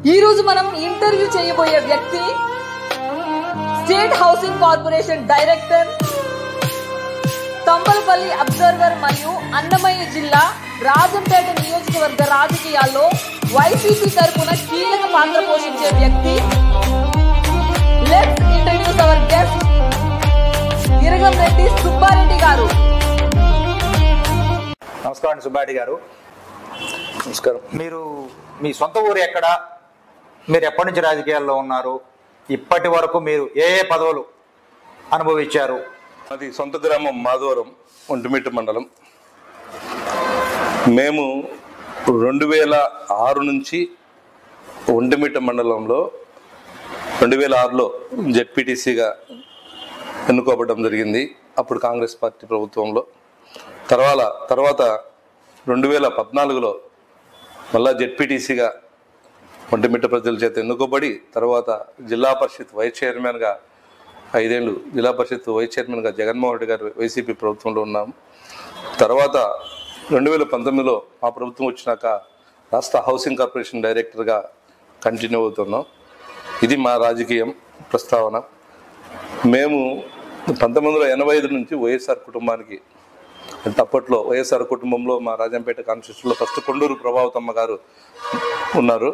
ఈ రోజు మనం ఇంటర్వ్యూ చేయబోయే వ్యక్తి state housing corporation director, Thamballapalle observer మరియు అన్నమయ్య జిల్లా రాజంపేట నియోజకవర్గ రాజకీయాల్లో వైసీపీ తరపున కీలక పాత్ర పోషించే వ్యక్తి. Let's introduce our guest Iragamreddy Subbareddy గారు. నమస్కారం సుబ్బారెడ్డి గారు. నమస్కారం. మీరు మీ సొంత ఊరు ఎక్కడ? మీరు ఎప్పటి నుంచి రాజకీయాల్లో ఉన్నారు? ఇప్పటి వరకు మీరు ఏ ఏ పదవులు అనుభవించారు? అది సొంత గ్రామం మాధవరం, ఒంటిమిట్ట మండలం. మేము 2006 నుంచి ఒంటిమిట్ట మండలంలో 2006లో జెడ్పీటీసీగా ఎన్నుకోవడం జరిగింది. అప్పుడు కాంగ్రెస్ పార్టీ ప్రభుత్వంలో. తర్వాత 2014లో మళ్ళా జెడ్పీటీసీగా ఒంటిమిట్ట ప్రజల చేత ఎన్నుకోబడి తర్వాత జిల్లా పరిషత్ వైస్ చైర్మన్గా 5 ఏళ్ళు జిల్లా పరిషత్ వైస్ చైర్మన్గా జగన్మోహన్ రెడ్డి గారు వైసీపీ ప్రభుత్వంలో ఉన్నాము. తర్వాత 2019లో మా ప్రభుత్వం వచ్చినాక రాష్ట్ర హౌసింగ్ కార్పొరేషన్ డైరెక్టర్గా కంటిన్యూ అవుతున్నాం. ఇది మా రాజకీయం ప్రస్తావన. మేము 1985 నుంచి వైఎస్ఆర్ కుటుంబానికి, అంటే అప్పట్లో వైఎస్ఆర్ కుటుంబంలో మా రాజంపేట కాన్స్టిట్యూషన్లో ఫస్ట్ కొండూరు ప్రభావతమ్మ గారు ఉన్నారు.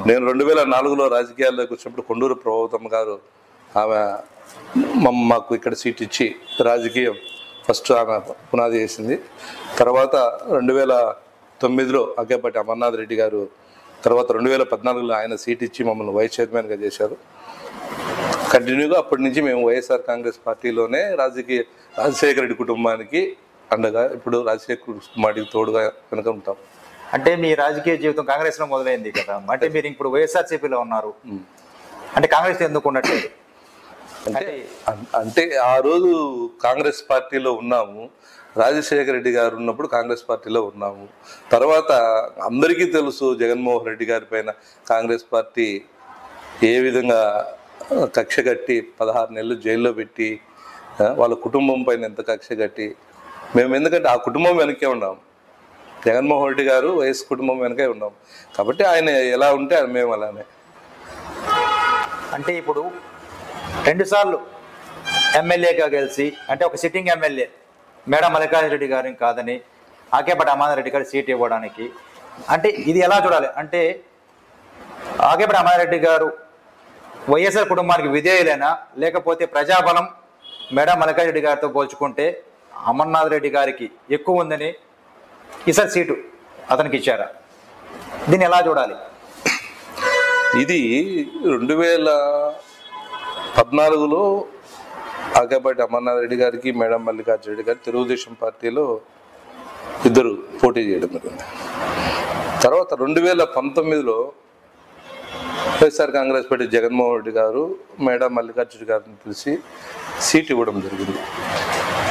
నేను 2004లో రాజకీయాల్లోకి వచ్చినప్పుడు కొండూరు ప్రభావతమ్మ గారు ఆమె మాకు ఇక్కడ సీట్ ఇచ్చి రాజకీయం ఫస్ట్ ఆమె పునాది వేసింది. తర్వాత 2009లో అగ్గేపాటి అమర్నాథ్ రెడ్డి గారు, తర్వాత 2014లో ఆయన సీట్ ఇచ్చి మమ్మల్ని వైస్ చైర్మన్గా చేశారు. కంటిన్యూగా అప్పటి నుంచి మేము వైఎస్ఆర్ కాంగ్రెస్ పార్టీలోనే రాజశేఖర రెడ్డి కుటుంబానికి అండగా, ఇప్పుడు రాజశేఖర కుటుంబానికి తోడుగా వెనుక ఉంటాం. అంటే మీ రాజకీయ జీవితం కాంగ్రెస్లో మొదలైంది కదా, అంటే మీరు ఇప్పుడు వైఎస్ఆర్సీపీలో ఉన్నారు, అంటే కాంగ్రెస్ ఎందుకు ఉండట్లేదు? అంటే ఆ రోజు కాంగ్రెస్ పార్టీలో ఉన్నాము, రాజశేఖర రెడ్డి గారు ఉన్నప్పుడు కాంగ్రెస్ పార్టీలో ఉన్నాము. తర్వాత అందరికీ తెలుసు జగన్మోహన్ రెడ్డి గారి పైన కాంగ్రెస్ పార్టీ ఏ విధంగా కక్ష కట్టి 16 నెలలు జైల్లో పెట్టి వాళ్ళ కుటుంబం పైన ఎంత కక్ష కట్టి, మేము ఎందుకంటే ఆ కుటుంబం వెనకే ఉన్నాము. జగన్మోహన్ రెడ్డి గారు వైఎస్ కుటుంబం వెనకే ఉన్నాం కాబట్టి ఆయన ఎలా ఉంటే మేము అలానే. అంటే ఇప్పుడు 2 సార్లు ఎమ్మెల్యేగా గెలిచి, అంటే ఒక sitting MLA madam Mallikarjuna Reddy గారిని కాదని ఆకేపాటి అమర్నాథ్ రెడ్డి గారి సీట్ ఇవ్వడానికి, అంటే ఇది ఎలా చూడాలి? అంటే ఆకేపాటి అమర్నాథ్ రెడ్డి గారు వైఎస్ఆర్ కుటుంబానికి విధేయులైనా, లేకపోతే ప్రజాబలం మేడం మల్లికార్జున రెడ్డి గారితో పోల్చుకుంటే అమర్నాథ్ రెడ్డి గారికి ఎక్కువ ఉందని ఈసారి సీటు అతనికి ఇచ్చారా? దీన్ని ఎలా చూడాలి? ఇది 2014లో ఆకేపాటి అమర్నాథ్ రెడ్డి గారికి మేడం మల్లికార్జున రెడ్డి గారు తెలుగుదేశం పార్టీలో ఇద్దరు పోటీ చేయడం జరిగింది. తర్వాత 2019లో వైఎస్ఆర్ కాంగ్రెస్ పార్టీ జగన్మోహన్ రెడ్డి గారు మేడం మల్లికార్జున గారిని పిలిచి సీట్ ఇవ్వడం జరిగింది.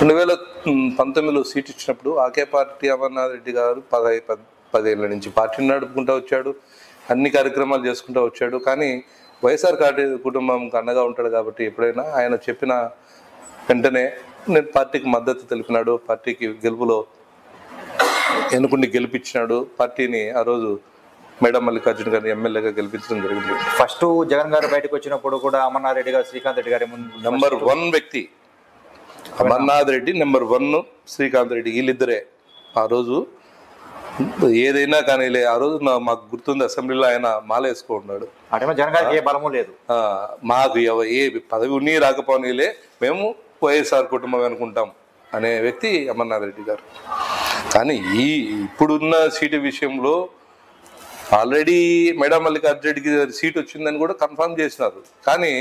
2019లో సీట్ ఇచ్చినప్పుడు ఆకేపాటి అమర్నాథ్ రెడ్డి గారు 10 ఏళ్ళ నుంచి పార్టీని నడుపుకుంటూ వచ్చాడు, అన్ని కార్యక్రమాలు చేసుకుంటూ వచ్చాడు. కానీ వైఎస్ఆర్ కుటుంబంకి అండగా ఉంటాడు కాబట్టి ఎప్పుడైనా ఆయన చెప్పిన వెంటనే నేను పార్టీకి మద్దతు తెలిపినాడు, పార్టీకి గెలుపులో ఎన్నుకుని గెలిపించినాడు. పార్టీని ఆ రోజు మేడం మల్లికార్జున గారిని ఎమ్మెల్యేగా గెలిపించడం జరిగింది. ఫస్ట్ జగన్ గారు బయటకు వచ్చినప్పుడు కూడా అమర్నాథ్ రెడ్డి గారు శ్రీకాంత్ రెడ్డి గారి ముందు నెంబర్ 1 వ్యక్తి అమర్నాథ్ రెడ్డి, నెంబర్ 1 శ్రీకాంత్ రెడ్డి, వీళ్ళిద్దరే ఆ రోజు ఏదైనా కానీ. ఆ రోజు మాకు గుర్తుంది, అసెంబ్లీలో ఆయన మాల వేసుకుంటున్నాడు. జగన్ గారికి ఏ బలము లేదు, మాకు ఏ పదవి ఉన్ని రాకపోనీలే, మేము వైఎస్ఆర్ కుటుంబం అనుకుంటాం అనే వ్యక్తి అమర్నాథ్ రెడ్డి గారు. కానీ ఇప్పుడున్న సీటు విషయంలో ఆల్రెడీ మేడం మల్లికార్జున రెడ్డికి సీట్ వచ్చిందని కూడా కన్ఫర్మ్ చేసినారు. కానీ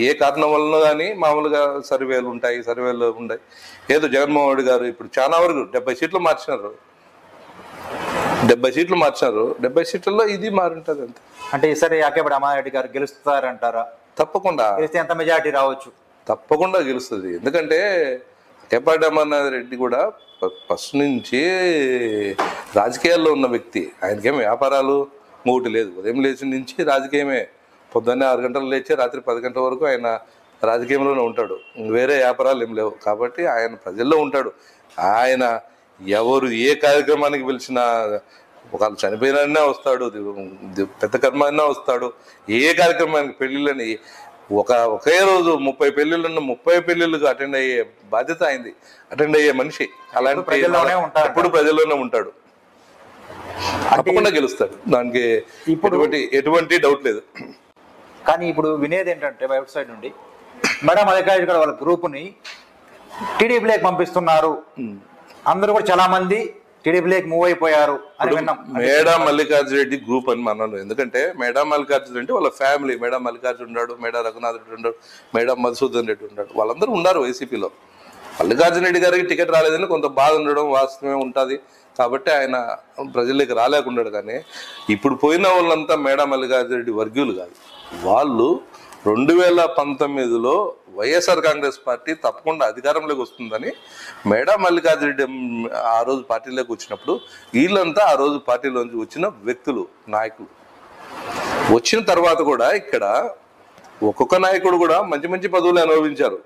ఏ కారణం వలన కానీ మామూలుగా సర్వేలు ఉంటాయి, ఏదో జగన్మోహన్ రెడ్డి గారు ఇప్పుడు చాలా వరకు 70 సీట్లు మార్చినారు. 70 సీట్లలో ఇది మారుంటుంది అంతే. అంటే ఈసారి ఆకేపాటి అమర్నాథ్ రెడ్డి గారు గెలుస్తారంటారా? తప్పకుండా. గెలిస్తే ఎంత మెజారిటీ రావచ్చు? తప్పకుండా గెలుస్తుంది. ఎందుకంటే ఆకేపాటి అమర్నాథ్ రెడ్డి కూడా ఫస్ట్ నుంచి రాజకీయాల్లో ఉన్న వ్యక్తి. ఆయనకేం వ్యాపారాలు మూటి లేదు, ఉదయం లేచి నుంచి రాజకీయమే. పొద్దున్నే 6 గంటలు లేచి రాత్రి 10 గంటల వరకు ఆయన రాజకీయంలోనే ఉంటాడు, వేరే వ్యాపారాలు ఏం లేవు. కాబట్టి ఆయన ప్రజల్లో ఉంటాడు. ఆయన ఎవరు ఏ కార్యక్రమానికి పిలిచినా ఒకళ్ళు చనిపోయినా వస్తాడు, పెద్ద కర్మ అయినా వస్తాడు, ఏ కార్యక్రమానికి పెళ్లిళ్ళని ఒకే రోజు 30 పెళ్లిళ్ళను 30 పెళ్లిళ్ళకు అటెండ్ అయ్యే బాధ్యత అయింది, అటెండ్ అయ్యే మనిషి. అలాంటి ఎప్పుడు ప్రజల్లోనే ఉంటాడు, తప్పకుండా గెలుస్తాడు, దానికి ఎటువంటి డౌట్ లేదు. కానీ ఇప్పుడు వినేది ఏంటంటే వెబ్ సైడ్ నుండి మేడం మల్లికార్జున గారు వాళ్ళ గ్రూప్ని టీడీపీలోకి పంపిస్తున్నారు, అందరూ కూడా చాలా మంది టీడీపీలోకి మూవ్ అయిపోయారు అని విన్నాం. మేడా మల్లికార్జున రెడ్డి గ్రూప్ అని మనం, ఎందుకంటే మేడా మల్లికార్జున రెడ్డి వాళ్ళ ఫ్యామిలీ, మేడా మల్లికార్జున ఉన్నాడు, మేడా రఘునాథ్ రెడ్డి ఉన్నాడు, మేడా మధుసూదన్ రెడ్డి ఉన్నాడు, వాళ్ళందరూ ఉన్నారు వైసీపీలో. మల్లికార్జున రెడ్డి గారికి టికెట్ రాలేదని కొంత బాధ ఉండడం వాస్తవమే ఉంటుంది, కాబట్టి ఆయన ప్రజల్లోకి రాలేకున్నాడు. కానీ ఇప్పుడు పోయిన వాళ్ళంతా మేడా మల్లికార్జున రెడ్డి వర్గీయులు కాదు, వాళ్ళు 2019లో వైఎస్ఆర్ కాంగ్రెస్ పార్టీ తప్పకుండా అధికారంలోకి వస్తుందని మేడా మల్లికార్జున రెడ్డి ఆ రోజు పార్టీలోకి వచ్చినప్పుడు వీళ్ళంతా ఆ రోజు పార్టీలోంచి వచ్చిన వ్యక్తులు, నాయకులు. వచ్చిన తర్వాత కూడా ఇక్కడ ఒక్కొక్క నాయకుడు కూడా మంచి మంచి పదవులు అనుభవించారు,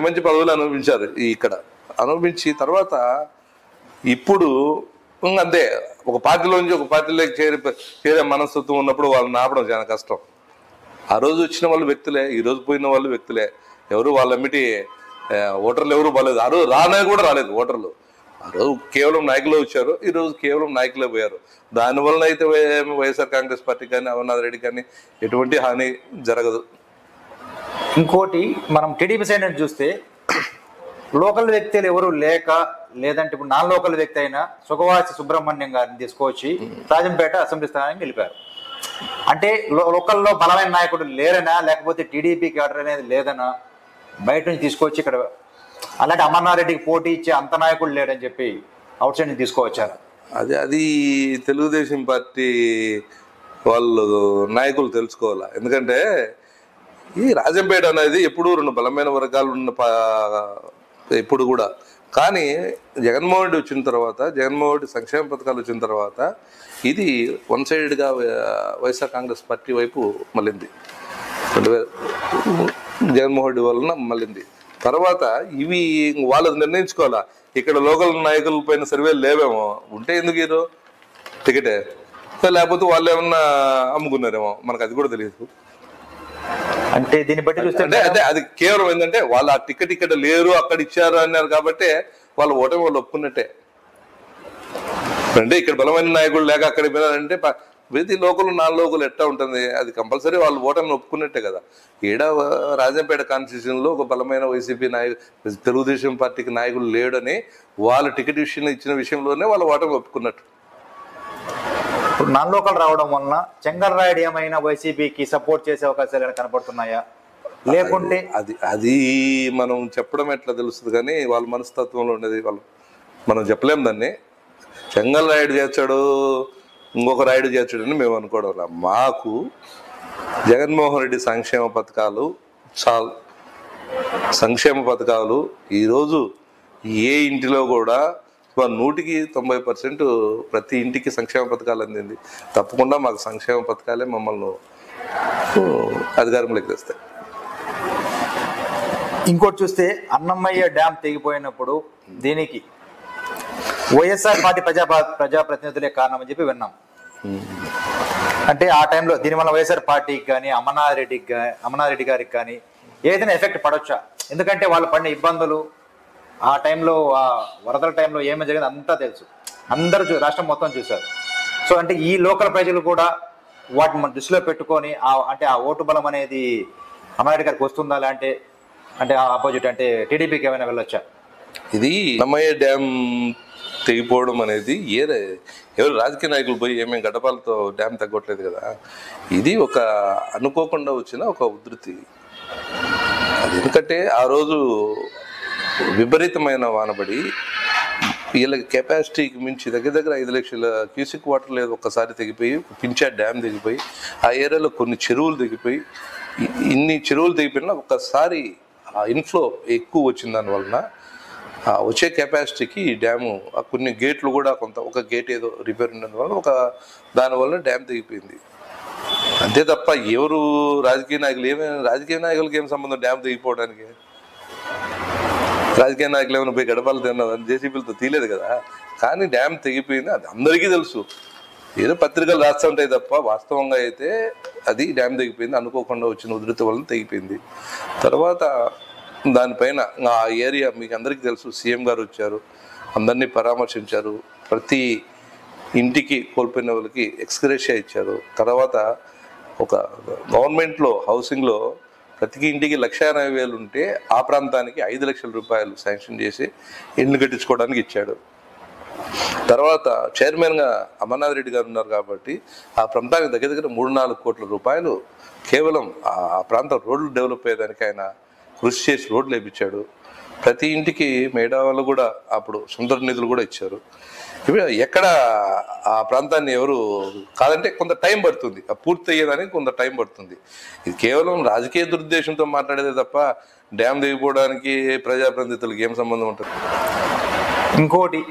మంచి పదవులు అనుభవించారు. ఇక్కడ అనుభవించి తర్వాత ఇప్పుడు అంతే, ఒక పార్టీలోంచి ఒక పార్టీలోకి చేరే మనస్తత్వం ఉన్నప్పుడు వాళ్ళని ఆపడం చాలా కష్టం. ఆ రోజు వచ్చిన వాళ్ళు వ్యక్తులే, ఈ రోజు పోయిన వాళ్ళు వ్యక్తులే, ఎవరు వాళ్ళమిటి ఓటర్లు ఎవరు బాగాలేదు. ఆ రోజు కూడా రాలేదు ఓటర్లు, ఆ రోజు కేవలం నాయకులు వచ్చారు, ఈ రోజు కేవలం నాయకులే పోయారు. దానివల్ల అయితే వైఎస్ఆర్ కాంగ్రెస్ పార్టీ కానీ అమర్నాథ్ రెడ్డి కానీ ఎటువంటి హాని జరగదు. ఇంకోటి మనం టీడీపీ సైడ్ నుంచి చూస్తే లోకల్ వ్యక్తులు ఎవరు లేదంటే ఇప్పుడు నాన్ లోకల్ వ్యక్తి అయినా సుగవాసి సుబ్రహ్మణ్యం గారిని తీసుకొచ్చి రాజంపేట అసెంబ్లీ స్థానానికి గెలిపారు. అంటే లోకల్లో బలమైన నాయకుడు లేరనా, లేకపోతే టీడీపీకి ఆర్డర్ అనేది లేదనా, బయట నుంచి తీసుకొచ్చి ఇక్కడ అలాంటి అమర్నాథ్ రెడ్డికి పోటీ ఇచ్చే అంత నాయకుడు లేడని చెప్పి అవుట్ సైడ్ నుంచి తీసుకువచ్చారు. అది తెలుగుదేశం పార్టీ వాళ్ళు నాయకులు తెలుసుకోవాలా. ఎందుకంటే ఈ రాజంపేట అనేది ఎప్పుడు 2 బలమైన వర్గాలు ఉన్న ఎప్పుడు కూడా. కానీ జగన్మోహన్ రెడ్డి వచ్చిన తర్వాత, జగన్మోహన్ రెడ్డి సంక్షేమ పథకాలు వచ్చిన తర్వాత ఇది వన్ సైడ్గా వైఎస్ఆర్ కాంగ్రెస్ పార్టీ వైపు మళ్ళింది, జగన్మోహన్ రెడ్డి వలన మళ్ళింది. తర్వాత ఇవి వాళ్ళు నిర్ణయించుకోవాలా. ఇక్కడ లోకల్ నాయకుల పైన సర్వేలు లేవేమో, ఉంటే ఎందుకు హీరో టికెటే, లేకపోతే వాళ్ళు ఏమన్నా అమ్ముకున్నారేమో, మనకు అది కూడా తెలియదు. అంటే దీన్ని బట్టి చూస్తే అంటే అది కేవలం ఏంటంటే వాళ్ళు ఆ టికెట్ ఇక్కడ లేరు అక్కడ ఇచ్చారు అన్నారు కాబట్టి వాళ్ళు ఓటమి వాళ్ళు ఒప్పుకున్నట్టే. అంటే ఇక్కడ బలమైన నాయకులు లేక అక్కడ పోయినారంటే ప్రతి లోకల్ నాన్ లోకల్ ఎట్టా ఉంటుంది, అది కంపల్సరీ వాళ్ళు ఓటమిని ఒప్పుకున్నట్టే కదా. రాజంపేట కాన్స్టిట్యూషన్ లో ఒక బలమైన వైసీపీ నాయకులు, తెలుగుదేశం పార్టీకి నాయకులు లేడని వాళ్ళు టికెట్ ఇచ్చిన విషయంలోనే వాళ్ళు ఓటమి ఒప్పుకున్నట్టు. ఇప్పుడు నాన్ లోకల్ రావడం వలన చెంగల్రాయుడు ఏమైనా వైసీపీకి సపోర్ట్ చేసే అవకాశాలు కనపడుతున్నాయా, లేకుంటే అది మనం చెప్పడం ఎట్లా తెలుస్తుంది, కానీ వాళ్ళ మనస్తత్వంలో ఉండేది మనం చెప్పలేం. దాన్ని చెంగల్రాయుడు చేర్చాడు, ఇంకొక రాయుడు చేర్చాడు అని మేము అనుకోవడం. మాకు జగన్మోహన్ రెడ్డి సంక్షేమ పథకాలు చాలు. సంక్షేమ పథకాలు ఈరోజు ఏ ఇంటిలో కూడా 100% ప్రతి ఇంటికి సంక్షేమ పథకాలు అందింది. తప్పకుండా మాకు సంక్షేమ పథకాలే మమ్మల్ని అధికారంలోకి తెస్తాయి. ఇంకోటి చూస్తే అన్నమయ్య డ్యామ్ తెగిపోయినప్పుడు దీనికి వైఎస్ఆర్ పార్టీ ప్రజాప్రతినిధులే కారణం అని చెప్పి విన్నాం. అంటే ఆ టైంలో దీనివల్ల వైఎస్ఆర్ పార్టీకి కానీ అమర్నాథ్ రెడ్డి గారికి కానీ ఏదైనా ఎఫెక్ట్ పడవచ్చా? ఎందుకంటే వాళ్ళు పడిన ఇబ్బందులు ఆ టైంలో, ఆ వరదల టైంలో ఏమేమి జరిగింది అంతా తెలుసు, అందరూ రాష్ట్రం మొత్తం చూశారు. సో అంటే ఈ లోకల్ ప్రజలు కూడా వాటిని మన దృష్టిలో పెట్టుకొని అంటే ఆ ఓటు బలం అనేది అమర్నాథ్ రెడ్డి గారికి వస్తుందా, అంటే ఆపోజిట్ అంటే టీడీపీకి ఏమైనా వెళ్ళొచ్చా? ఇది అన్నమయ్య డ్యామ్ తెగిపోవడం అనేది ఎవరు రాజకీయ నాయకులు పోయి ఏమేమి గడపాలతో డ్యామ్ తగ్గట్లేదు కదా. ఇది ఒక అనుకోకుండా వచ్చిన ఒక ఉధృతి. అది ఎందుకంటే ఆ రోజు విపరీతమైన వానబడి వీళ్ళకి కెపాసిటీకి మించి దగ్గర 5 లక్షల క్యూసిక్ వాటర్ లేదు ఒక్కసారి తెగిపోయి, పించా డ్యామ్ తెగిపోయి, ఆ ఏరియాలో కొన్ని చెరువులు తెగిపోయి, ఇన్ని చెరువులు తెగిపోయినా ఒక్కసారి ఆ ఇన్ఫ్లో ఎక్కువ వచ్చిన దానివలన వచ్చే కెపాసిటీకి ఈ డ్యాము కొన్ని గేట్లు కూడా ఒక గేట్ ఏదో రిపేర్ ఉన్నందువల్ల దానివల్ల డ్యామ్ తెగిపోయింది. అంతే తప్ప ఎవరు రాజకీయ నాయకులకి ఏం సంబంధం డ్యామ్ తెగిపోవడానికి? రాజకీయ నాయకులు ఏమైనా పోయి గడపాలి తిన్నదని జేసీబీలతో తీయలేదు కదా. కానీ డ్యామ్ తెగిపోయింది, అది అందరికీ తెలుసు. ఏదో పత్రికలు రాస్తూ ఉంటాయి తప్ప వాస్తవంగా అయితే అది డ్యామ్ తెగిపోయింది, అనుకోకుండా వచ్చిన ఉధృతి వలన తెగిపోయింది. తర్వాత దానిపైన ఆ ఏరియా మీకు అందరికీ తెలుసు, సీఎం గారు వచ్చారు, అందరినీ పరామర్శించారు, ప్రతి ఇంటికి కోల్పోయిన వాళ్ళకి ఎక్స్గ్రేషియా ఇచ్చారు. తర్వాత ఒక గవర్నమెంట్లో హౌసింగ్లో ప్రతి ఇంటికి 1,80,000 ఉంటే ఆ ప్రాంతానికి 5 లక్షల రూపాయలు శాంక్షన్ చేసి ఇల్లు కట్టించుకోవడానికి ఇచ్చాడు. తర్వాత చైర్మన్గా అమర్నాథ్ రెడ్డి గారు ఉన్నారు కాబట్టి ఆ ప్రాంతానికి దగ్గర దగ్గర 3-4 కోట్ల రూపాయలు కేవలం ఆ ప్రాంతం రోడ్లు డెవలప్ అయ్యేదానికి ఆయన కృషి చేసి రోడ్లు వేయించాడు. ప్రతి ఇంటికి మేడావాళ్ళు కూడా అప్పుడు సొంత నిధులు కూడా ఇచ్చారు. ఇప్పుడు ఎక్కడ ఆ ప్రాంతాన్ని ఎవరు కాదంటే కొంత టైం పడుతుంది, పూర్తి అయ్యేదానికి కొంత టైం పడుతుంది. ఇది కేవలం రాజకీయ దురుద్దేశంతో మాట్లాడేదే తప్ప డ్యామ్ దిగిపోవడానికి ప్రజాప్రతినిధులకు ఏం సంబంధం ఉంటుంది? ఇంకోటి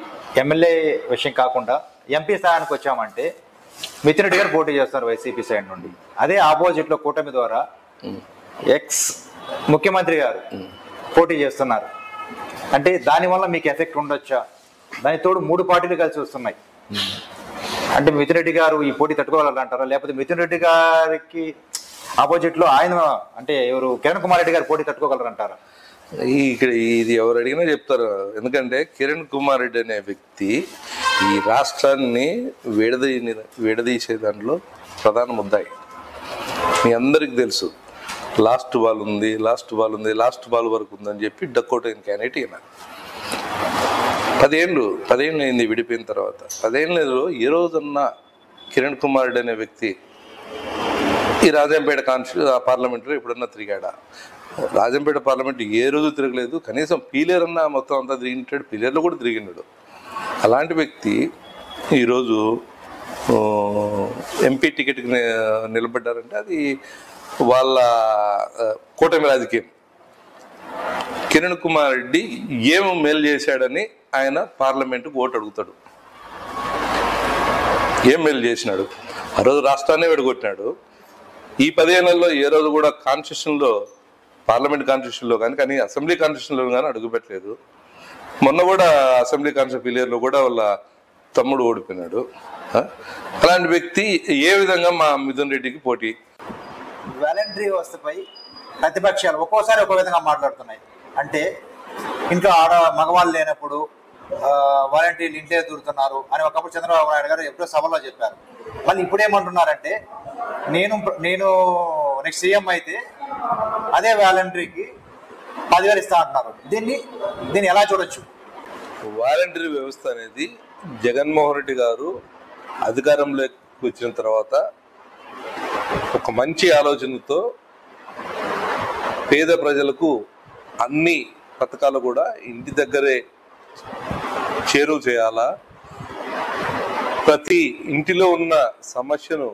ఎమ్మెల్యే విషయం కాకుండా ఎంపీ స్థానానికి వచ్చామంటే మిథున్ రెడ్డి గారు పోటీ చేస్తారు వైసీపీ సైడ్ నుండి. అదే ఆపోజిట్లో కూటమి ద్వారా ఎక్స్ ముఖ్యమంత్రి గారు పోటీ చేస్తున్నారు. అంటే దానివల్ల మీకు ఎఫెక్ట్ ఉండొచ్చా? దానికి తోడు 3 పార్టీలు కలిసి వస్తున్నాయి. అంటే మిథున్ రెడ్డి గారు ఈ పోటీ తట్టుకోగలరంటారా? లేకపోతే మిథున్ రెడ్డి గారికి ఆపోజిట్లో ఆయన అంటే ఎవరు కిరణ్ కుమార్ రెడ్డి గారు పోటీ తట్టుకోగలరంటారా? ఇక్కడ ఇది ఎవరు అడిగినా చెప్తారు. ఎందుకంటే కిరణ్ కుమార్ రెడ్డి అనే వ్యక్తి ఈ రాష్ట్రాన్ని విడదీసే దాంట్లో ప్రధాన ముద్దాయి. మీ అందరికి తెలుసు, లాస్ట్ బాల్ ఉంది, లాస్ట్ బాల్ వరకు ఉందని చెప్పి డక్కోటైన క్యాండిడేట్ ఈయన. 10 ఏళ్ళు అయింది విడిపోయిన తర్వాత. 10 ఏళ్ళలో ఏ రోజన్నా కిరణ్ కుమార్ రెడ్డి అనే వ్యక్తి ఈ రాజంపేట పార్లమెంట్లో ఎప్పుడన్నా తిరిగాడా? రాజంపేట పార్లమెంట్ ఏ రోజు తిరగలేదు. కనీసం పీలేరు అన్నా మొత్తం అంతా తిరిగింటాడు, పీలేరులో కూడా తిరిగినాడు. అలాంటి వ్యక్తి ఈరోజు ఎంపీ టికెట్కి నిలబడ్డారంటే అది వాళ్ళ కూటమి రాజకీయం. కిరణ్ కుమార్ రెడ్డి ఏం మేలు చేశాడని ఆయన పార్లమెంటుకు ఓటు అడుగుతాడు. ఏం మేలు చేసినాడు? ఆ రోజు రాష్ట్రాన్ని విడగొట్టినాడు. ఈ 10 ఏళ్లలో ఏ రోజు కూడా కాన్స్టిట్యూషన్లో, పార్లమెంట్ కాన్స్టిట్యూషన్లో కానీ అసెంబ్లీ కాన్స్టిట్యూషన్లో కానీ అడుగుపెట్టలేదు. మొన్న కూడా అసెంబ్లీ కాన్స్టిట్యూషన్ పిలియర్లో కూడా వాళ్ళ తమ్ముడు ఓడిపోయినాడు. అలాంటి వ్యక్తి ఏ విధంగా మా మిథున్ రెడ్డికి పోటీ? వాలంటరీ వ్యవస్థపై ప్రతిపక్షాలు ఒక్కోసారి ఒక్కో విధంగా మాట్లాడుతున్నాయి. అంటే ఇంట్లో మగవాళ్ళు లేనప్పుడు వాలంటీర్లు ఇంట్లో దూరుతున్నారు అని ఒకప్పుడు చంద్రబాబు నాయుడు గారు ఎప్పుడో సభలో చెప్పారు. మళ్ళీ ఇప్పుడేమంటున్నారంటే నేను నెక్స్ట్ సీఎం అయితే అదే వాలంటరీకి 10,000 ఇస్తా అంటున్నారు. దీన్ని ఎలా చూడొచ్చు? వాలంటరీ వ్యవస్థ అనేది జగన్మోహన్ రెడ్డి గారు అధికారంలోకి వచ్చిన తర్వాత ఒక మంచి ఆలోచనతో పేద ప్రజలకు అన్ని పథకాలు కూడా ఇంటి దగ్గరే చేరువ చేయాలా, ప్రతి ఇంటిలో ఉన్న సమస్యను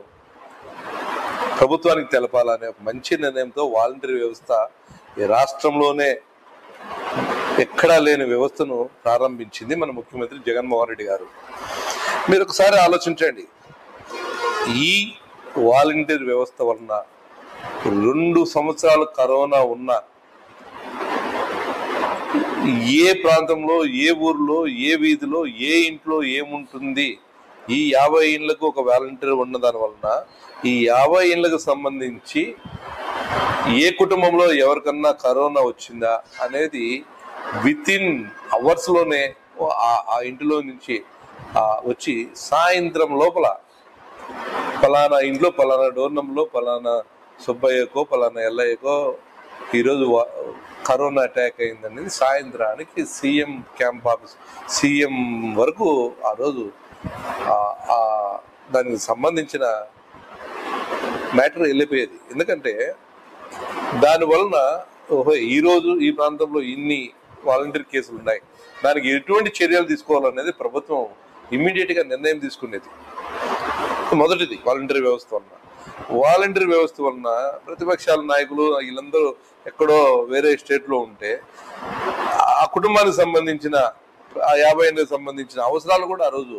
ప్రభుత్వానికి తెలపాలనే ఒక మంచి నిర్ణయంతో వాలంటరీ వ్యవస్థ ఈ రాష్ట్రంలోనే ఎక్కడా లేని వ్యవస్థను ప్రారంభించింది మన ముఖ్యమంత్రి జగన్మోహన్ రెడ్డి గారు. మీరు ఒకసారి ఆలోచించండి, ఈ వాలంటీర్ వ్యవస్థ వలన 2 సంవత్సరాలు కరోనా ఉన్న ఏ ప్రాంతంలో, ఏ ఊర్లో, ఏ వీధిలో, ఏ ఇంట్లో ఏముంటుంది, ఈ 50 ఇండ్లకు ఒక వాలంటీర్ ఉన్న దాని వలన ఈ 50 ఇండ్లకు సంబంధించి ఏ కుటుంబంలో ఎవరికన్నా కరోనా వచ్చిందా అనేది వితిన్ అవర్స్లోనే ఆ ఇంటిలో నుంచి వచ్చి సాయంత్రం లోపల పలానా ఇంట్లో పలానా డోర్ నంబర్లో పలానా సుబ్బయ్యకో పలానా ఎల్లయ్యకో ఈరోజు కరోనా అటాక్ అయిందనేది సాయంత్రానికి సీఎం క్యాంప్ ఆఫీస్, సీఎం వరకు ఆ రోజు దానికి సంబంధించిన మ్యాటర్ వెళ్ళిపోయేది. ఎందుకంటే దానివలన ఓహో ఈరోజు ఈ ప్రాంతంలో ఇన్ని వాలంటీర్ కేసులు ఉన్నాయి, దానికి ఎటువంటి చర్యలు తీసుకోవాలనేది ప్రభుత్వం ఇమ్మీడియట్గా నిర్ణయం తీసుకునేది. మొదటిది వాలంటీర్ వ్యవస్థ వలన. వాలంటీర్ వ్యవస్థ వలన ప్రతిపక్షాల నాయకులు వీళ్ళందరూ ఎక్కడో వేరే స్టేట్లో ఉంటే ఆ కుటుంబానికి సంబంధించిన ఆ 50 ఏళ్ళకి సంబంధించిన అవసరాలు కూడా ఆ రోజు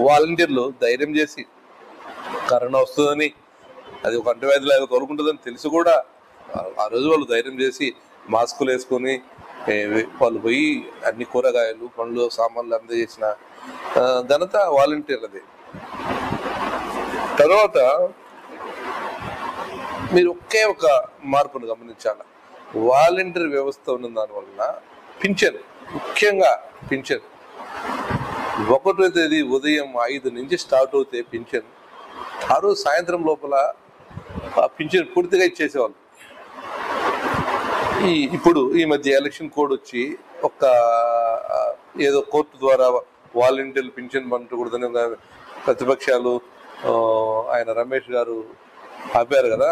వాలంటీర్లు ధైర్యం చేసి కరోనా వస్తుందని, అది ఒక అంటువ్యాధిలాగా కోరుకుంటుందని తెలిసి కూడా ఆ రోజు వాళ్ళు ధైర్యం చేసి మాస్కులు వేసుకొని వాళ్ళు పోయి అన్ని కూరగాయలు పండ్లు సామాన్లు అందజేసిన ఘనత వాలంటీర్లదే. తర్వాత మీరు ఒకే ఒక మార్పును గమనించాలి. వాలంటీర్ వ్యవస్థ ఉన్న దానివల్ల పింఛన్, ముఖ్యంగా పింఛన్ 1వ తేదీ ఉదయం 5 నుంచి స్టార్ట్ అవుతే పింఛన్ ఆ రోజు సాయంత్రం లోపల ఆ పింఛన్ పూర్తిగా ఇచ్చేసేవాళ్ళు. ఇప్పుడు ఈ మధ్య ఎలక్షన్ కోడ్ వచ్చి ఏదో కోర్టు ద్వారా వాలంటీర్లు పింఛన్ పంపకూడదని ప్రతిపక్షాలు ఆయన రమేష్ గారు ఆపారు కదా.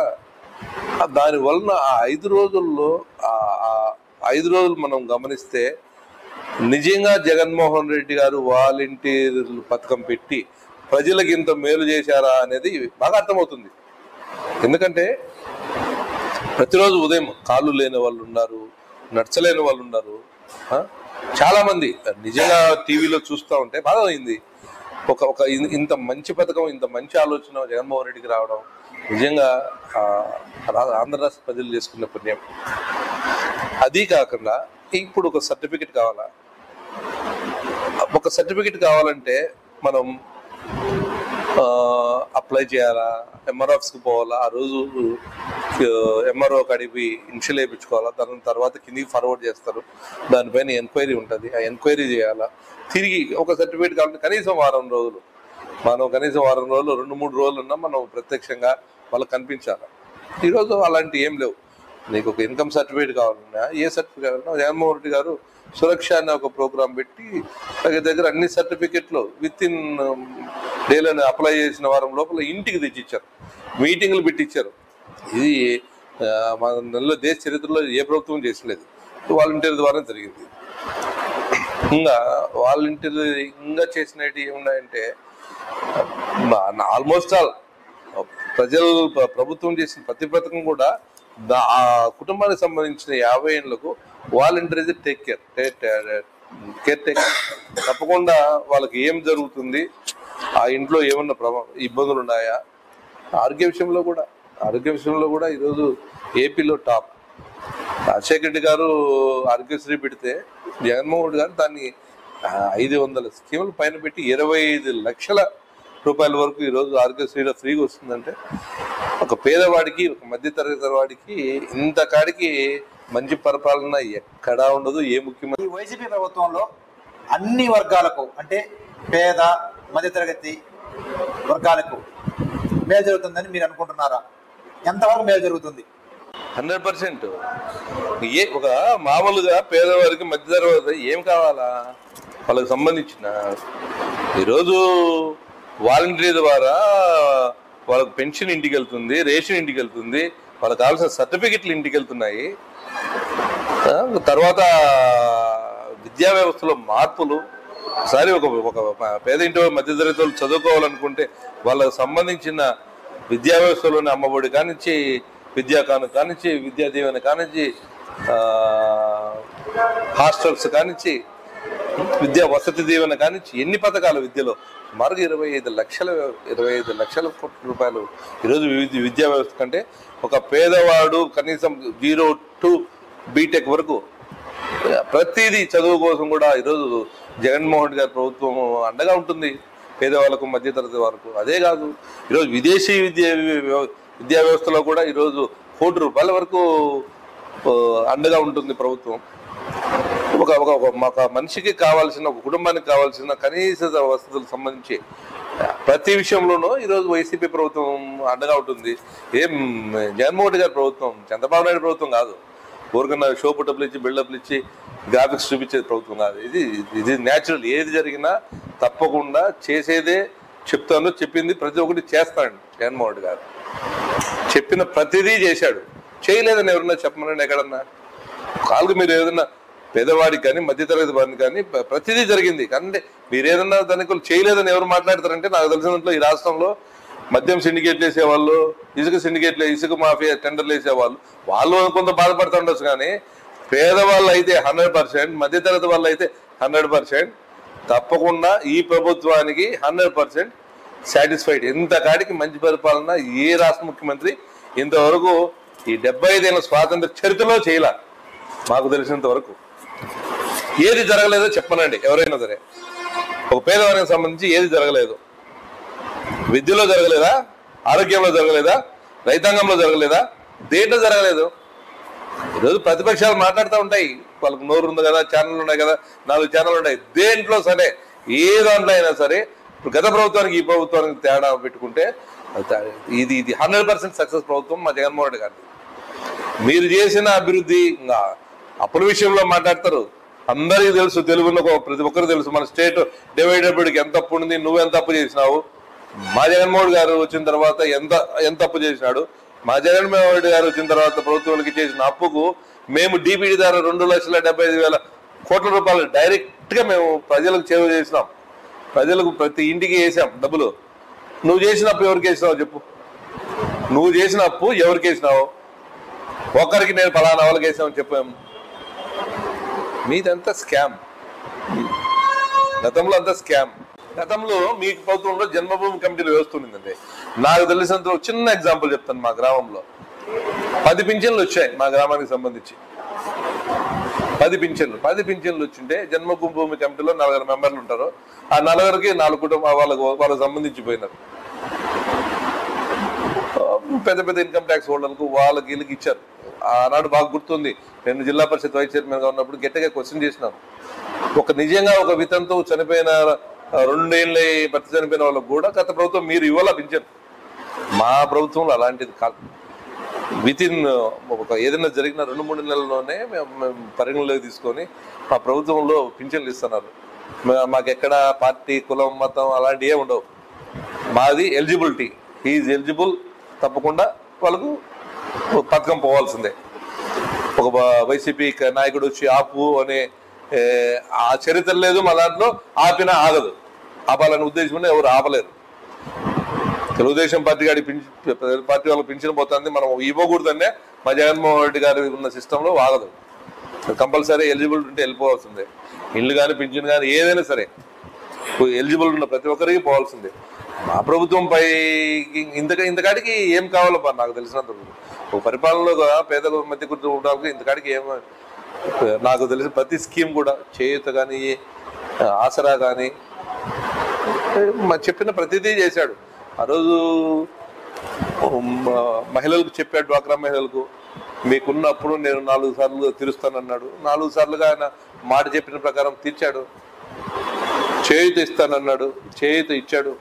దాని వలన ఆ 5 రోజుల్లో 5 రోజులు మనం గమనిస్తే నిజంగా జగన్మోహన్ రెడ్డి గారు వాలంటీర్లు పథకం పెట్టి ప్రజలకు ఇంత మేలు చేశారా అనేది బాగా అర్థమవుతుంది. ఎందుకంటే ప్రతిరోజు ఉదయం కాళ్ళు లేని వాళ్ళు ఉన్నారు, నడచలేని వాళ్ళు ఉన్నారు. చాలా మంది నిజంగా టీవీలో చూస్తూ ఉంటే బాగా అయింది. ఒక ఇంత మంచి పథకం, ఇంత మంచి ఆలోచన జగన్మోహన్ రెడ్డికి రావడం నిజంగా ఆంధ్ర రాష్ట్ర ప్రజలు చేసుకున్న పుణ్యం. అది కాకుండా ఇప్పుడు ఒక సర్టిఫికెట్ కావాలా, ఒక సర్టిఫికెట్ కావాలంటే మనం అప్లై చేయాలా, ఎంఆర్ఓ ఆఫీస్కి పోవాలా, ఆ రోజు ఎంఆర్ఓ కాడికి ఇన్షియల్ వేయించుకోవాలా, దాని తర్వాత కిందికి ఫార్వర్డ్ చేస్తారు, దానిపైన ఎంక్వైరీ ఉంటుంది, ఆ ఎంక్వైరీ చేయాలా, తిరిగి ఒక సర్టిఫికేట్ కావాలంటే కనీసం వారం రోజులు, మనం కనీసం వారం రోజులు 2-3 రోజులు ఉన్నా మనం ప్రత్యక్షంగా వాళ్ళకి కనిపించాలి. ఈరోజు అలాంటివి ఏం లేవు. నీకు ఒక ఇన్కమ్ సర్టిఫికేట్ కావాలన్నా, ఏ సర్టిఫికేట్ కావాలన్నా జగన్మోహన్ రెడ్డి గారు సురక్ష అనే ఒక ప్రోగ్రాం పెట్టి దగ్గర అన్ని సర్టిఫికెట్లు విత్ ఇన్ డేలను అప్లై చేసిన వారం లోపల ఇంటికి తెచ్చిచ్చారు, మీటింగ్లు పెట్టించారు. ఇది మన నెలలో దేశ చరిత్రలో ఏ ప్రభుత్వం చేసలేదు, వాలంటీర్ ద్వారా జరిగింది. ఇంకా వాలంటీర్ ఇంకా చేసినవి ఏమున్నాయంటే ఆల్మోస్ట్ ఆల్ ప్రభుత్వం చేసిన ప్రతి పథకం కూడా ఆ కుటుంబానికి సంబంధించిన 50 ఏళ్లకు వాలంటీర్ టేక్ కేర్ టేకర్. తప్పకుండా వాళ్ళకి ఏం జరుగుతుంది, ఆ ఇంట్లో ఏమన్నా ఇబ్బందులు ఉన్నాయా, ఆరోగ్య విషయంలో కూడా ఈరోజు ఏపీలో టాప్. రాజశేఖర రెడ్డి గారు ఆరోగ్యశ్రీ పెడితే జగన్మోహన్ రెడ్డి గారు దాన్ని 500 స్కీములు పైన పెట్టి 25 లక్షల రూపాయల వరకు ఈరోజు ఆరోగ్యశ్రీలో ఫ్రీగా వస్తుందంటే ఒక పేదవాడికి, ఒక మధ్యతరగతి వాడికి ఇంత కాడికి మంచి పరిపాలన ఎక్కడా ఉండదు. ఏ ముఖ్యమంత్రి వైసీపీ ప్రభుత్వంలో అన్ని వర్గాలకు అంటే పేద మధ్యతరగతి వర్గాలకు మేలు జరుగుతుందని మీరు అనుకుంటున్నారా? ఎంతవరకు మేలు జరుగుతుంది? 100%. ఒక మామూలుగా పేదవారికి మధ్యతరగతి ఏం కావాలా, వాళ్ళకి సంబంధించిన ఈరోజు వాలంటీర్ ద్వారా వాళ్ళకి పెన్షన్ ఇంటికి వెళ్తుంది, రేషన్ ఇంటికి వెళ్తుంది, వాళ్ళకి కావాల్సిన సర్టిఫికెట్లు ఇంటికి వెళ్తున్నాయి. తర్వాత విద్యా వ్యవస్థలో మార్పులు. ఒకసారి ఒక పేద ఇంటి మధ్యతరగతి వాళ్ళు చదువుకోవాలనుకుంటే వాళ్ళకు సంబంధించిన విద్యా వ్యవస్థలోని అమ్మఒడి కానించి, విద్యా కాను కానించి, విద్యా దీవెన కానించి, హాస్టల్స్ కానించి, విద్యా వసతి దీవెన కానించి ఎన్ని పథకాలు విద్యలో సుమారుగా 25 లక్షల కోట్ల రూపాయలు ఈరోజు విద్యా వ్యవస్థ కంటే ఒక పేదవాడు కనీసం 0 to బీటెక్ వరకు ప్రతిదీ చదువు కోసం కూడా ఈరోజు జగన్మోహన్ రెడ్డి గారి ప్రభుత్వం అండగా ఉంటుంది పేదవాళ్ళకు, మధ్యతరగతి వరకు. అదే కాదు, ఈరోజు విదేశీ విద్యా వ్యవస్థలో కూడా ఈరోజు ₹1 కోటి వరకు అండగా ఉంటుంది ప్రభుత్వం. ఒక మనిషికి కావాల్సిన, ఒక కుటుంబానికి కావాల్సిన కనీస వసతులకు సంబంధించి ప్రతి విషయంలోనూ ఈరోజు వైసీపీ ప్రభుత్వం అండగా ఉంటుంది. ఏం జగన్మోహన్ రెడ్డి గారి ప్రభుత్వం, చంద్రబాబు నాయుడు ప్రభుత్వం కాదు. ఊరికన్నా షో పుటప్లు ఇచ్చి, బిల్డప్లు ఇచ్చి, గ్రాఫిక్స్ చూపించే ప్రభుత్వం కాదు. ఇది న్యాచురల్. ఏది జరిగినా తప్పకుండా చేసేదే చెప్తాను, చెప్పింది ప్రతి ఒక్కటి చేస్తాడు జగన్మోహన్ రెడ్డి గారు. చెప్పిన ప్రతిదీ చేశాడు. చేయలేదని ఎవరన్నా చెప్పమనండి ఎక్కడన్నా. కాళ్ళకు మీరు ఏదన్నా పేదవాడికి కానీ, మధ్యతరగతి వాడిని కానీ ప్రతిదీ జరిగింది. కానీ మీరు ఏదన్నా దానికి చేయలేదని ఎవరు మాట్లాడతారంటే, నాకు తెలిసినంతలో ఈ రాష్ట్రంలో మద్యం సిండికేట్లు వేసేవాళ్ళు, ఇసుక మాఫియా టెండర్లు వేసేవాళ్ళు, వాళ్ళు కొంత బాధపడుతూ ఉండొచ్చు. కానీ పేదవాళ్ళు అయితే 100%, మధ్యతరగతి వాళ్ళు అయితే 100% తప్పకుండా ఈ ప్రభుత్వానికి 100% సాటిస్ఫైడ్. ఎంత కాడికి మంచి పరిపాలన ఏ రాష్ట్ర ముఖ్యమంత్రి ఇంతవరకు ఈ 75 ఏళ్ళ స్వాతంత్ర చరిత్రలో చేయాల మాకు తెలిసినంత వరకు. ఏది జరగలేదో చెప్పనండి ఎవరైనా సరే. ఒక పేదవారికి సంబంధించి ఏది జరగలేదు? విద్యలో జరగలేదా? ఆరోగ్యంలో జరగలేదా? రైతాంగంలో జరగలేదా? దేంట్లో జరగలేదు? ఈరోజు ప్రతిపక్షాలు మాట్లాడుతూ ఉంటాయి, వాళ్ళకి నోరు ఉంది కదా, ఛానళ్ళు ఉన్నాయి కదా, 4 ఛానళ్ళు ఉన్నాయి. దేంట్లో సరే, ఏ దాంట్లో అయినా సరే ఇప్పుడు గత ప్రభుత్వానికి ఈ ప్రభుత్వానికి తేడా పెట్టుకుంటే ఇది 100% సక్సెస్ ప్రభుత్వం మా జగన్మోహన్ రెడ్డి గారిది. మీరు చేసిన అభివృద్ధి ఇంకా అప్పుల విషయంలో మాట్లాడతారు. అందరికీ తెలుసు, తెలుగులో ప్రతి ఒక్కరు తెలుసు మన స్టేట్ డివైడెడ్కి ఎంత అప్పు ఉంది, నువ్వెంత అప్పు చేసినావు. మా జగన్మోహన్ గారు వచ్చిన తర్వాత ఎంత అప్పు చేసినాడు. మా జగన్మోహన్ రెడ్డి గారు వచ్చిన తర్వాత ప్రభుత్వానికి చేసిన అప్పుకు మేము డిపిడి ద్వారా 2,75,000 కోట్ల రూపాయలు డైరెక్ట్ గా మేము ప్రజలకు చేరువ చేసినాం. ప్రజలకు ప్రతి ఇంటికి వేసాం డబ్బులు. నువ్వు చేసిన అప్పు ఎవరికి వేసినావు చెప్పు? నువ్వు చేసిన అప్పు ఎవరికి వేసినావు? ఒకరికి నేను ఫలానా వాళ్ళకి వేసామని చెప్పాము. మీదంతా స్కామ్. గతంలో అంతా స్కామ్. గతంలో మీ ప్రభుత్వంలో జన్మభూమి కమిటీలు వ్యవస్థ ఉండిందండి. నాకు తెలిసినంత చిన్న ఎగ్జాంపుల్ చెప్తాను. మా గ్రామంలో 10 పింఛన్లు వచ్చాయి. మా గ్రామానికి సంబంధించి 10 పింఛన్లు వచ్చింటే జన్మభూమి కమిటీలో 4 మెంబర్లు ఉంటారు. ఆ 4కి 4 కుటుంబ వాళ్ళకు సంబంధించి పోయినారు. పెద్ద పెద్ద ఇన్కమ్ ట్యాక్స్ హోల్డర్లకు వాళ్ళకి వీళ్ళకి ఇచ్చారు. ఆనాడు బాగా గుర్తుంది, నేను జిల్లా పరిషత్ వైస్ చైర్మన్ గా ఉన్నప్పుడు గట్టిగా క్వశ్చన్ చేసినాను. నిజంగా ఒక వితంతో చనిపోయిన 2 ఏళ్ళ భర్త చనిపోయిన వాళ్ళకు కూడా గత ప్రభుత్వం మీరు ఇవ్వాల పింఛన్. మా ప్రభుత్వంలో అలాంటిది కాదు. వితిన్ ఏదైనా జరిగిన 2-3 నెలల్లోనే మేము పరిగణలోకి తీసుకొని మా ప్రభుత్వంలో పింఛన్లు ఇస్తున్నారు. మాకెక్కడ పార్టీ, కులం, మతం అలాంటివి ఏమి ఉండవు. మాది ఎలిజిబిలిటీ. ఈజ్ ఎలిజిబుల్, తప్పకుండా వాళ్ళకు పథకం పోవాల్సిందే. ఒక వైసీపీ నాయకుడు వచ్చి ఆపు అనే ఆ చరిత్ర లేదు మా దాంట్లో. ఆపినా ఆగదు. ఆపాలనే ఉద్దేశం ఎవరు ఆపలేరు. తెలుగుదేశం పార్టీ వాళ్ళకి పింఛన్ పోతుంది, మనం ఇవ్వకూడదనే మా జగన్మోహన్ రెడ్డి గారి ఉన్న సిస్టంలో ఆగదు. కంపల్సరీ ఎలిజిబుల్ ఉంటే వెళ్ళిపోవాల్సిందే. ఇల్లు కానీ పింఛన్ కానీ ఏదైనా సరే ఎలిజిబుల్ ఉన్న ప్రతి ఒక్కరికి పోవాల్సిందే. మా ప్రభుత్వంపై ఇంతకాడికి ఏం కావాలో నాకు తెలిసినంత ఒక పరిపాలనలో పేద మధ్య కుటుంబాలకు ఇంతకాడికి ఏం నాకు తెలిసిన ప్రతి స్కీమ్ కూడా చేయూత కానీ, ఆసరా కానీ చెప్పిన ప్రతిదీ చేశాడు. ఆ రోజు మహిళలకు చెప్పాడు, డ్వాక్రా మహిళలకు మీకున్నప్పుడు నేను 4 సార్లు తీరుస్తానన్నాడు. 4 సార్లుగా ఆయన మాట చెప్పిన ప్రకారం తీర్చాడు. చేయూత ఇస్తానన్నాడు, చేయూత ఇచ్చాడు.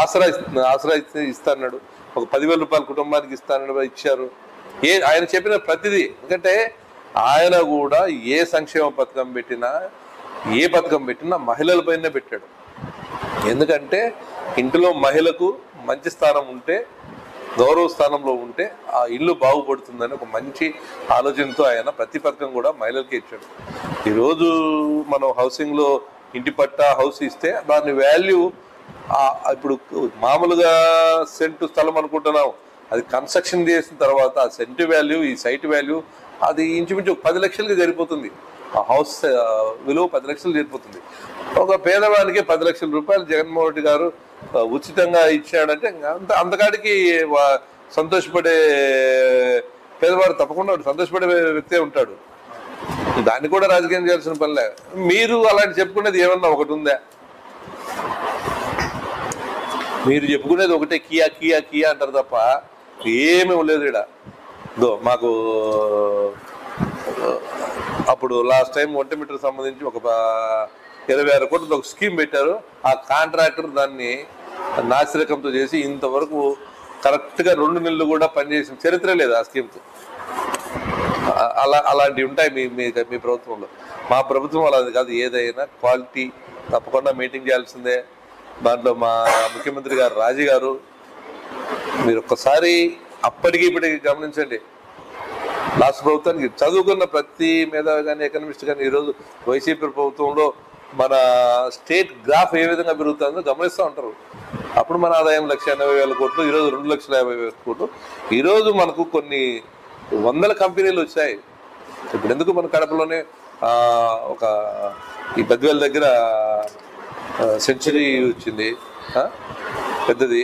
ఆసరా ఇస్తానన్నాడు, ఒక 10,000 రూపాయలు కుటుంబానికి ఇస్తానని ఇచ్చారు. ఆయన చెప్పిన ప్రతిదీ. ఎందుకంటే ఆయన కూడా ఏ సంక్షేమ పథకం పెట్టినా, ఏ పథకం పెట్టినా మహిళలపైనే పెట్టాడు. ఎందుకంటే ఇంటిలో మహిళకు మంచి స్థానం ఉంటే, గౌరవ స్థానంలో ఉంటే ఆ ఇల్లు బాగుపడుతుందని ఒక మంచి ఆలోచనతో ఆయన ప్రతి పథకం కూడా మహిళలకి ఇచ్చాడు. ఈరోజు మనం హౌసింగ్లో ఇంటి పట్టా హౌస్ ఇస్తే దాని వాల్యూ ఇప్పుడు మామూలుగా సెంటు స్థలం అనుకుంటున్నాం, అది కన్స్ట్రక్షన్ చేసిన తర్వాత ఆ సెంటు వాల్యూ, ఈ సైట్ వాల్యూ అది ఇంచుమించు 10 లక్షలకి జరిగిపోతుంది. ఆ హౌస్ విలువ 10 లక్షలు జరిగిపోతుంది. ఒక పేదవానికి 10 లక్షల రూపాయలు జగన్మోహన్ రెడ్డి గారు ఉచితంగా ఇచ్చాడంటే అంతకాడికి సంతోషపడే పేదవాడు తప్పకుండా సంతోషపడే వ్యక్తే ఉంటాడు. దాన్ని కూడా రాజకీయం చేయాల్సిన పనిలే. మీరు అలాంటి చెప్పుకునేది ఏమన్నా ఒకటి ఉందా? మీరు చెప్పుకునేది ఒకటే, కియా కియా కియా అంటారు తప్ప ఏమీ లేదు ఇక్కడ. మాకు అప్పుడు లాస్ట్ టైం ఒంటిమిట్టకు సంబంధించి ఒక 26 కోట్లతో ఒక స్కీమ్ పెట్టారు. ఆ కాంట్రాక్టర్ దాన్ని నాసిరకంతో చేసి ఇంతవరకు కరెక్ట్గా 2 నెలలు కూడా పనిచేసిన చరిత్ర లేదు ఆ స్కీమ్తో. అలాంటివి ఉంటాయి మీ ప్రభుత్వంలో. మా ప్రభుత్వం అలాంటి కాదు. ఏదైనా క్వాలిటీ తప్పకుండా మెయింటైన్ చేయాల్సిందే. దాంట్లో మా ముఖ్యమంత్రి గారు రాజీ గారు, మీరు ఒక్కసారి అప్పటికి ఇప్పటికి గమనించండి. లాస్ట్ ప్రభుత్వానికి చదువుకున్న ప్రతి మేధావి కానీ, ఎకనమిస్ట్ కానీ ఈరోజు వైసీపీ ప్రభుత్వంలో మన స్టేట్ గ్రాఫ్ ఏ విధంగా పెరుగుతుందో గమనిస్తూ ఉంటారు. అప్పుడు మన ఆదాయం 1,80,000 కోట్లు, ఈరోజు 2,50,000 కోట్లు. ఈరోజు మనకు కొన్ని 100 కంపెనీలు వచ్చాయి. ఇప్పుడు ఎందుకు మన కడపలోనే ఒక ఈ బద్వేల్ దగ్గర సెంచరీ వచ్చింది పెద్దది,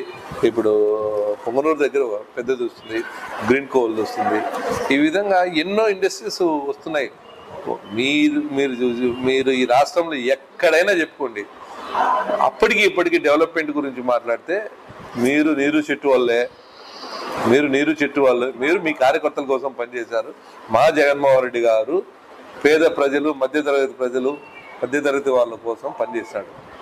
ఇప్పుడు పొంగనూరు దగ్గర పెద్దది వస్తుంది, గ్రీన్ కోల్ వస్తుంది. ఈ విధంగా ఎన్నో ఇండస్ట్రీస్ వస్తున్నాయి. మీరు మీరు మీరు ఈ రాష్ట్రంలో ఎక్కడైనా చెప్పుకోండి, అప్పటికి ఇప్పటికి డెవలప్మెంట్ గురించి మాట్లాడితే మీరు నీరు చెట్టు వల్లే, మీరు మీ కార్యకర్తల కోసం పనిచేశారు. మా జగన్మోహన్ రెడ్డి గారు పేద ప్రజలు, మధ్యతరగతి వాళ్ళ కోసం పనిచేశాడు.